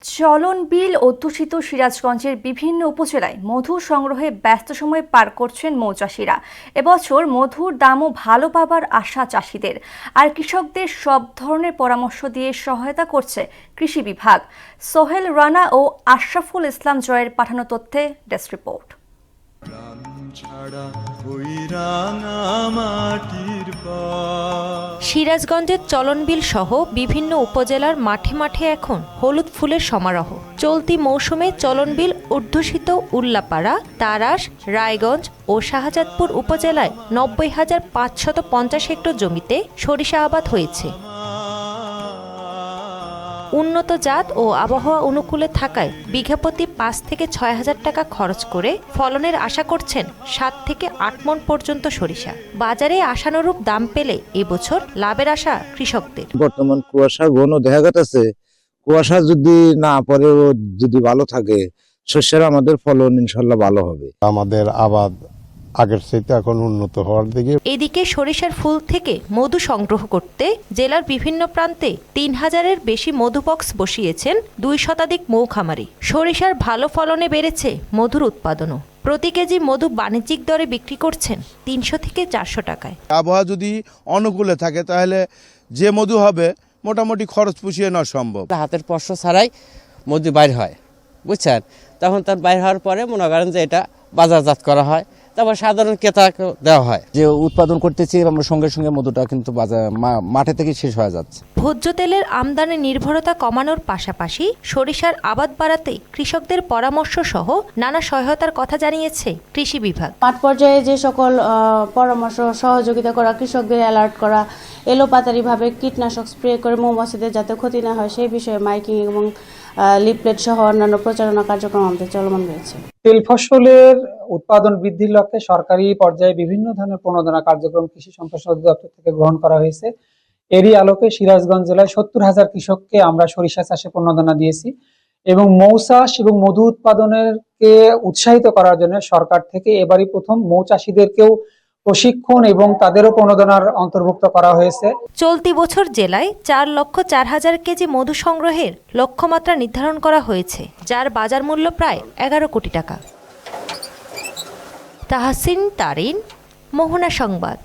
চলন বিল অধ্যুষিত সিরাজগঞ্জের বিভিন্ন উপজেলায় মধু সংগ্রহে ব্যস্ত সময় পার করছেন মৌচাষীরা। এবছর মধুর দামও ভালো পাবার আশা চাষিদের, আর কৃষকদের সব ধরনের পরামর্শ দিয়ে সহায়তা করছে কৃষি বিভাগ। সোহেল রানা ও আশরাফুল ইসলাম জয়ের পাঠানো তথ্যে ডেস্ক রিপোর্ট। সিরাজগঞ্জের চলনবিল সহ বিভিন্ন উপজেলার মাঠে মাঠে এখন হলুদ ফুলের সমারোহ। চলতি মৌসুমে চলনবিল অধ্যুষিত উল্লাপাড়া, তারাস, রায়গঞ্জ ও শাহজাদপুর উপজেলায় 90,550 হেক্টর জমিতে সরিষা আবাদ হয়েছে। উন্নত জাত ও আবহাওয়া অনুকূলে থাকায় বিঘাপ্রতি 5 থেকে 6,000 টাকা খরচ করে ফলনের আশা করছেন 7 থেকে 8 মণ পর্যন্ত সরিষা। বাজারে আশানুরূপ দাম পেলে এবছর লাভের আশা কৃষকদের। বর্তমান কুয়াশা ঘন দেখা যাচ্ছে, কুয়াশা যদি না পড়ে যদি ভালো থাকে, শস্যের আমাদের ফলন ইনশাল্লাহ ভালো হবে। আমাদের আবাদ আগের চাইতে এখন উন্নত হওয়ার দিকে। এদিকে সরিষার ফুল থেকে মধু সংগ্রহ করতে জেলার বিভিন্ন প্রান্তে 3,000-এর বেশি মধুবক্স বসিয়েছেন 2 শতাধিক মৌ খামারি। সরিষার ভালো ফলনে বেড়েছে মধুর উৎপাদনও। প্রতি কেজি মধু বাণিজ্যিক দরে বিক্রি করছেন 300 থেকে 400 টাকায়। আবহাওয়া যদি অনুকূলে থাকে তাহলে যে মধু হবে মোটামুটি খরচ পুষিয়ে নেওয়া সম্ভব। হাতের স্পর্শ ছাড়াই মধু বাইর হয়, বুঝছেন? তখন তার বাইর হওয়ার পরে মনে করেন যে এটা বাজারজাত করা হয়, তারপর সাধারণ ক্রেতাকে দেওয়া হয়। যে উৎপাদন করতেছি আমরা সঙ্গে সঙ্গে মধুটা কিন্তু মাঠে থেকে শেষ হয়ে যাচ্ছে। ভোজ্য তেলের আমদানি নির্ভরতা কমানোর পাশাপাশি সরিষার আবাদ বাড়াতে কৃষকদের পরামর্শ সহ নানা সহায়তার কথা জানিয়েছে কৃষি বিভাগ। মাঠ পর্যায়ে যে সকল পরামর্শ সহযোগিতা করা, কৃষকদের অ্যালার্ট করা, এলোপাতারিভাবে কীটনাশক স্প্রে করে মৌমাছিদের যাতে ক্ষতি না হয় সেই বিষয়ে মাইকিং এবং লিফলেট সহ অন্যান্য প্রচারণা কার্যক্রম আমাদের চলমান রয়েছে। তেল ফসলের উৎপাদন বৃদ্ধির লক্ষ্যে সরকারি পর্যায়ে বিভিন্ন ধরনের প্রণোদনা কার্যক্রম কৃষি সম্প্রসারণ অধিদপ্তর থেকে গ্রহণ করা হয়েছে। এরই আলোকে সিরাজগঞ্জ জেলায় 70,000 কৃষককে আমরা সরিষা চাষে প্রণোদনা দিয়েছি এবং মৌ চাষ এবং মধু উৎপাদনকে উৎসাহিত করার জন্য সরকার থেকে এবারই প্রথম মৌ চাষীদেরকেও প্রশিক্ষণ এবং তাদেরও প্রণোদনার অন্তর্ভুক্ত করা হয়েছে। চলতি বছর জেলায় 4,04,000 কেজি মধু সংগ্রহের লক্ষ্যমাত্রা নির্ধারণ করা হয়েছে, যার বাজার মূল্য প্রায় 11 কোটি টাকা। তাহসিন তারিন, মোহনা সংবাদ।